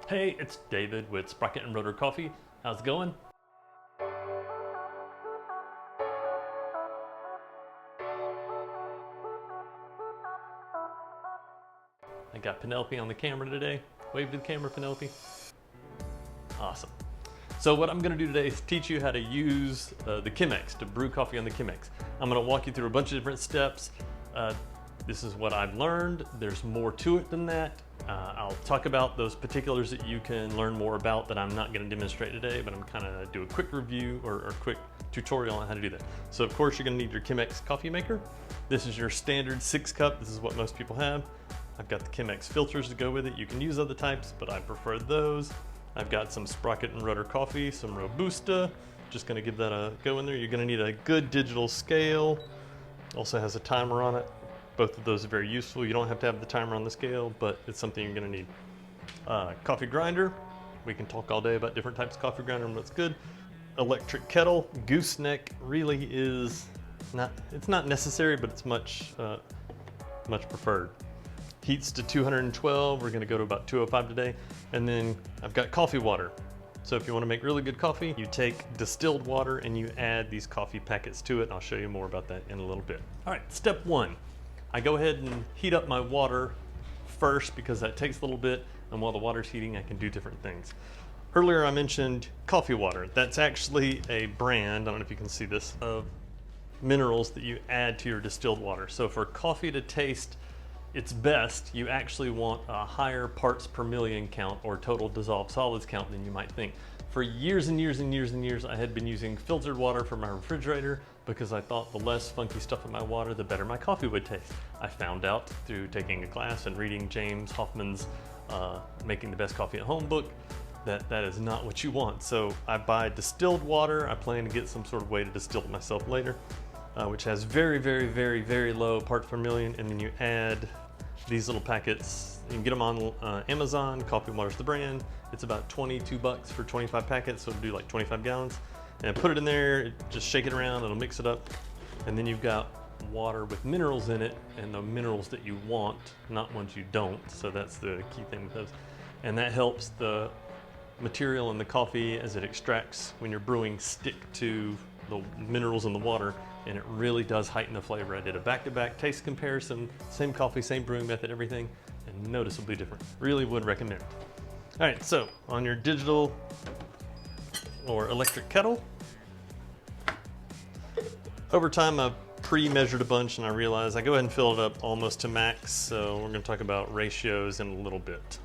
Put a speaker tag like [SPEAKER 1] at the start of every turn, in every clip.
[SPEAKER 1] Hey, it's David with Sprocket and Rotor Coffee. How's it going? I got Penelope on the camera today. Wave to the camera, Penelope. Awesome. So what I'm gonna do today is teach you how to use the Chemex, to brew coffee on the Chemex. I'm gonna walk you through a bunch of different steps. This is what I've learned. There's more to it than that. I'll talk about those particulars that you can learn more about that I'm not gonna demonstrate today, but I'm kinda do a quick review or quick tutorial on how to do that. So of course you're gonna need your Chemex coffee maker. This is your standard 6-cup. This is what most people have. I've got the Chemex filters to go with it. You can use other types, but I prefer those. I've got some Sprocket and Rotor coffee, some Robusta. Just gonna give that a go in there. You're gonna need a good digital scale. Also has a timer on it. Both of those are very useful. You don't have to have the timer on the scale, but it's something you're gonna need. Coffee grinder. We can talk all day about different types of coffee grinder and what's good. Electric kettle. Gooseneck really is it's not necessary, but it's much preferred. Heats to 212. We're gonna go to about 205 today. And then I've got coffee water. So if you wanna make really good coffee, you take distilled water and you add these coffee packets to it. I'll show you more about that in a little bit. All right, step one. I go ahead and heat up my water first because that takes a little bit, and while the water's heating, I can do different things. Earlier I mentioned coffee water. That's actually a brand, I don't know if you can see this, of minerals that you add to your distilled water. So for coffee to taste its best, you actually want a higher parts per million count or total dissolved solids count than you might think. For years and years and years and years, I had been using filtered water for my refrigerator because I thought the less funky stuff in my water, the better my coffee would taste. I found out through taking a class and reading James Hoffmann's Making the Best Coffee at Home book that that is not what you want. So I buy distilled water. I plan to get some sort of way to distill it myself later, which has very, very, very, very low parts per million. And then you add these little packets. You can get them on Amazon. Coffee Water's the brand. It's about 22 bucks for 25 packets, so it'll do like 25 gallons. And put it in there, just shake it around, it'll mix it up. And then you've got water with minerals in it, and the minerals that you want, not ones you don't. So that's the key thing with those. And that helps the material in the coffee as it extracts when you're brewing stick to the minerals in the water, and it really does heighten the flavor. I did a back-to-back taste comparison, same coffee, same brewing method, everything, and noticeably different. Really would recommend. All right, so on your digital or electric kettle, over time I've pre-measured a bunch and I realized I go ahead and fill it up almost to max, so we're gonna talk about ratios in a little bit.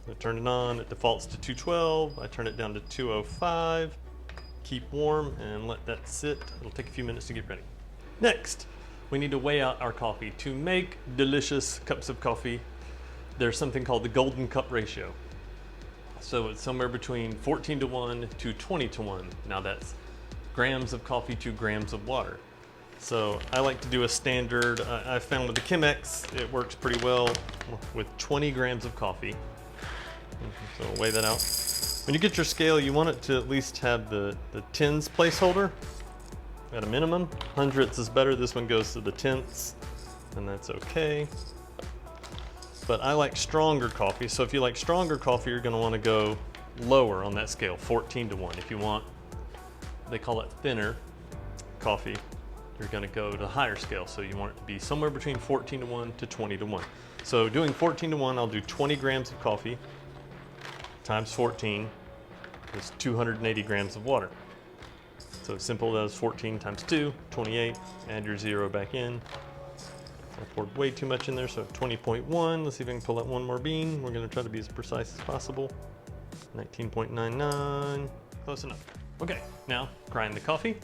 [SPEAKER 1] I turn it on, it defaults to 212, I turn it down to 205, keep warm and let that sit. It'll take a few minutes to get ready. Next, we need to weigh out our coffee. To make delicious cups of coffee, there's something called the golden cup ratio. So it's somewhere between 14 to 1 to 20 to 1. Now that's grams of coffee to grams of water. So I like to do a standard, I found with the Chemex, it works pretty well with 20 grams of coffee. So we'll weigh that out. When you get your scale, you want it to at least have the tens placeholder at a minimum. Hundredths is better. This one goes to the tenths, and that's okay. But I like stronger coffee, so if you like stronger coffee, you're gonna wanna go lower on that scale, 14 to 1. If you want, they call it thinner coffee, you're gonna go to the higher scale. So you want it to be somewhere between 14 to 1 to 20 to 1. So doing 14 to 1, I'll do 20 grams of coffee times 14 is 280 grams of water. So simple as 14 times 2, 28, add your 0 back in. I poured way too much in there, so 20.1. Let's see if I can pull out one more bean. We're gonna try to be as precise as possible. 19.99, close enough. Okay, now grind the coffee.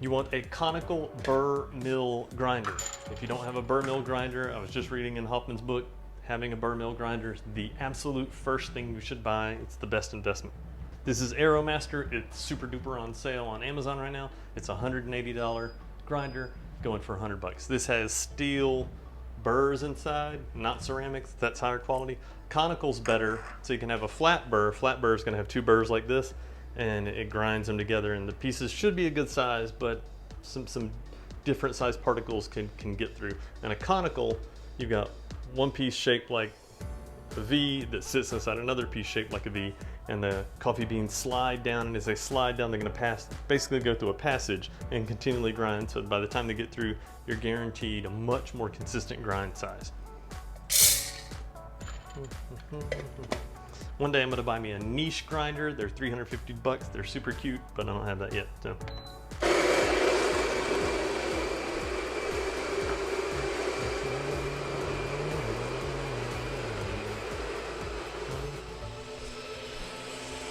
[SPEAKER 1] You want a conical burr mill grinder. If you don't have a burr mill grinder, I was just reading in Hoffmann's book, having a burr mill grinder is the absolute first thing you should buy. It's the best investment. This is AeroMaster. It's super duper on sale on Amazon right now. It's a $180 grinder going for 100 bucks. This has steel burrs inside, not ceramics. That's higher quality. Conical's better, so you can have a flat burr. Flat burr is gonna have two burrs like this, and it grinds them together, and the pieces should be a good size, but some different size particles can get through. And a conical, you've got one piece shaped like a V that sits inside another piece shaped like a V, and the coffee beans slide down, and as they slide down, they're gonna basically go through a passage and continually grind, so by the time they get through, you're guaranteed a much more consistent grind size. One day I'm gonna buy me a niche grinder. They're 350 bucks, they're super cute, but I don't have that yet, so.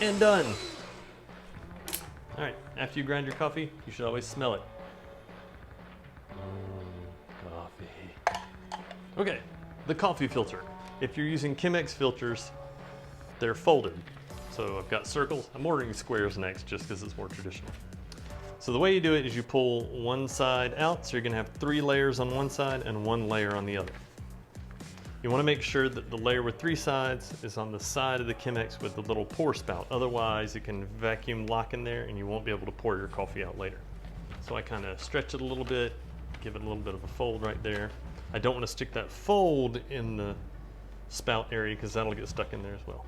[SPEAKER 1] And done. All right, after you grind your coffee, you should always smell it. Coffee. Okay, the coffee filter. If you're using Chemex filters, they're folded. So I've got circles. I'm ordering squares next just because it's more traditional. So the way you do it is you pull one side out, so you're gonna have 3 layers on one side and 1 layer on the other. You want to make sure that the layer with 3 sides is on the side of the Chemex with the little pour spout. Otherwise, it can vacuum lock in there and you won't be able to pour your coffee out later. So I kind of stretch it a little bit, give it a little bit of a fold right there. I don't want to stick that fold in the spout area because that'll get stuck in there as well.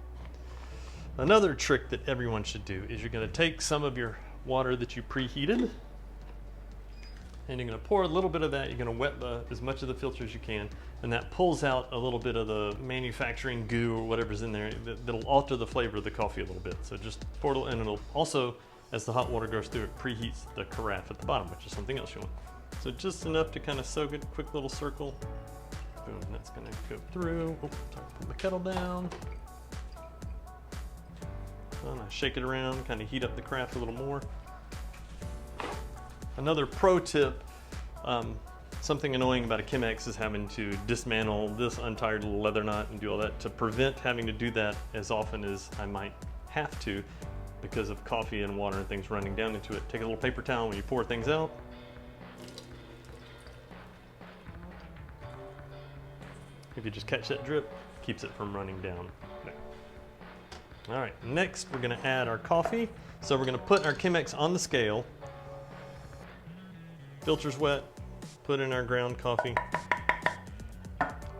[SPEAKER 1] Another trick that everyone should do is you're going to take some of your water that you preheated, and you're going to pour a little bit of that. You're going to wet as much of the filter as you can, and that pulls out a little bit of the manufacturing goo or whatever's in there that'll alter the flavor of the coffee a little bit. So just pour it, and it'll also, as the hot water goes through, it preheats the carafe at the bottom, which is something else you want. So just enough to kind of soak it, quick little circle. Boom, that's going to go through. Oh, sorry, put the kettle down. And I shake it around, kind of heat up the carafe a little more. Another pro tip, something annoying about a Chemex is having to dismantle this, untie your little leather knot and do all that. To prevent having to do that as often as I might have to because of coffee and water and things running down into it, take a little paper towel when you pour things out. If you just catch that drip, keeps it from running down there. All right, next we're gonna add our coffee. So we're gonna put our Chemex on the scale. Filter's wet, put in our ground coffee.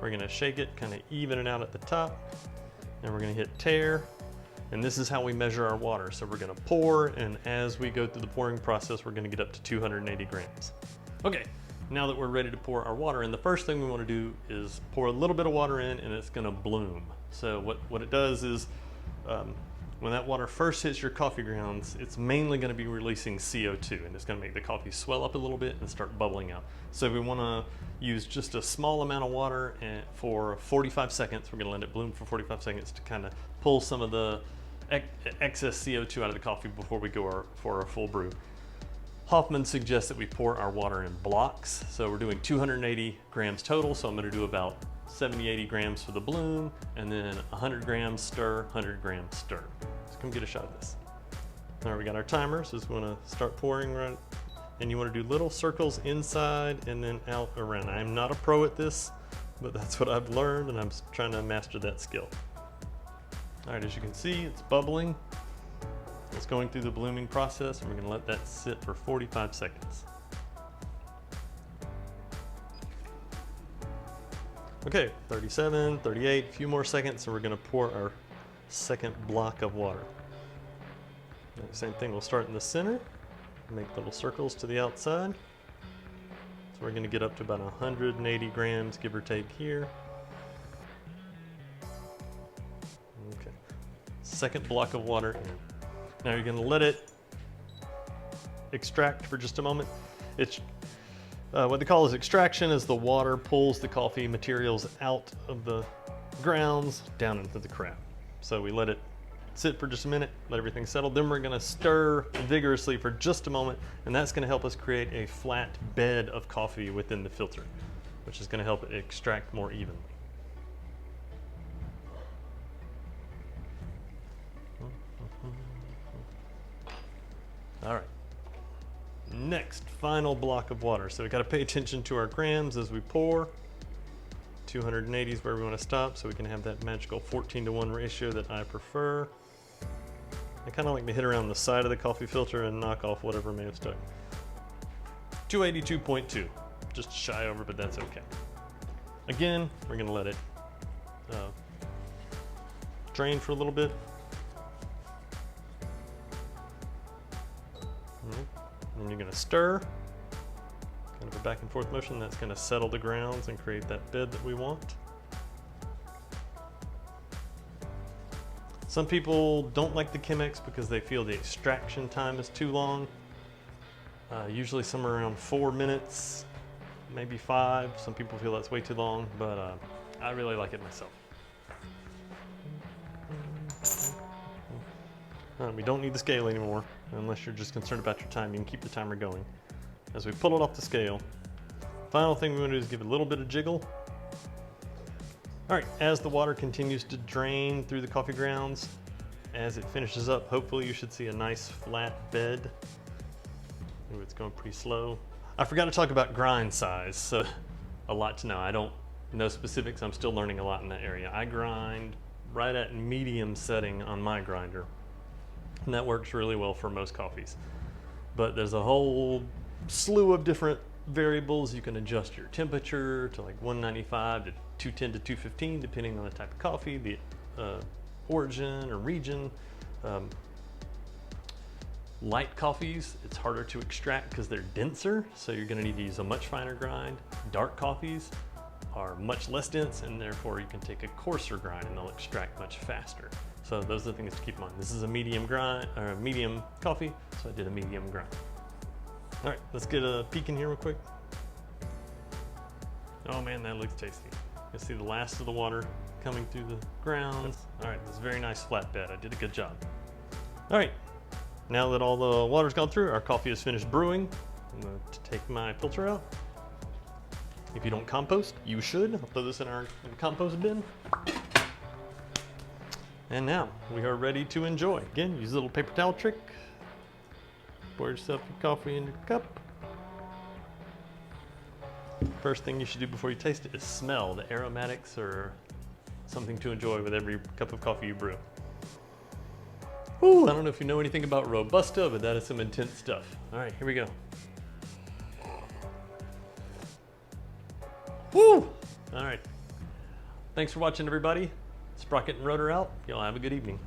[SPEAKER 1] We're gonna shake it, kind of even it out at the top, and we're gonna hit tare. And this is how we measure our water. So we're gonna pour, and as we go through the pouring process, we're gonna get up to 280 grams. Okay, now that we're ready to pour our water in, the first thing we wanna do is pour a little bit of water in, and it's gonna bloom. So what it does is, when that water first hits your coffee grounds, it's mainly going to be releasing CO2, and it's going to make the coffee swell up a little bit and start bubbling out. So we want to use just a small amount of water for 45 seconds. We're going to let it bloom for 45 seconds to kind of pull some of the excess CO2 out of the coffee before we go for our full brew. Hoffman suggests that we pour our water in blocks. So we're doing 280 grams total, so I'm going to do about 70-80 grams for the bloom, and then 100 grams stir, 100 grams stir. So come get a shot of this. All right, we got our timer, so we want to start pouring right, and you want to do little circles inside and then out around. I'm not a pro at this, but that's what I've learned, and I'm trying to master that skill. All right, as you can see, it's bubbling. It's going through the blooming process, and we're going to let that sit for 45 seconds. Okay, 37, 38, a few more seconds, and we're gonna pour our second block of water. Same thing, we'll start in the center, make little circles to the outside. So we're gonna get up to about 180 grams, give or take here. Okay, second block of water in. Now you're gonna let it extract for just a moment. What they call is extraction, is the water pulls the coffee materials out of the grounds down into the carafe. So we let it sit for just a minute, let everything settle. Then we're gonna stir vigorously for just a moment, and that's gonna help us create a flat bed of coffee within the filter, which is gonna help it extract more evenly. All right. Next, final block of water. So we got to pay attention to our grams as we pour. 280 is where we want to stop, so we can have that magical 14:1 ratio that I prefer. I kind of like to hit around the side of the coffee filter and knock off whatever may have stuck. 282.2. Just shy over, but that's okay. Again, we're gonna let it drain for a little bit. And you're gonna stir, kind of a back and forth motion. That's gonna settle the grounds and create that bed that we want. Some people don't like the Chemex because they feel the extraction time is too long. Usually somewhere around 4 minutes, maybe 5. Some people feel that's way too long, but I really like it myself. We don't need the scale anymore, unless you're just concerned about your time. You can keep the timer going. As we pull it off the scale, final thing we want to do is give it a little bit of jiggle. All right, as the water continues to drain through the coffee grounds, as it finishes up, hopefully you should see a nice flat bed. Ooh, it's going pretty slow. I forgot to talk about grind size, so a lot to know. I don't know specifics. I'm still learning a lot in that area. I grind right at medium setting on my grinder, and that works really well for most coffees. But there's a whole slew of different variables. You can adjust your temperature to like 195 to 210 to 215, depending on the type of coffee, the origin or region. Light coffees, it's harder to extract because they're denser, so you're going to need to use a much finer grind. Dark coffees are much less dense, and therefore you can take a coarser grind and they'll extract much faster. So those are the things to keep in mind. This is a medium grind, or a medium coffee, so I did a medium grind. All right, let's get a peek in here real quick. Oh man, that looks tasty. You see the last of the water coming through the grounds. All right, this is a very nice flat bed. I did a good job. All right, now that all the water's gone through, our coffee is finished brewing. I'm going to take my filter out. If you don't compost, you should. I'll throw this in our compost bin. And now we are ready to enjoy. Again, use a little paper towel trick. Pour yourself your coffee in your cup. First thing you should do before you taste it is smell. The aromatics are something to enjoy with every cup of coffee you brew. Ooh, I don't know if you know anything about Robusta, but that is some intense stuff. All right, here we go. Woo! All right. Thanks for watching, everybody. Sprocket and Rotor out. Y'all have a good evening.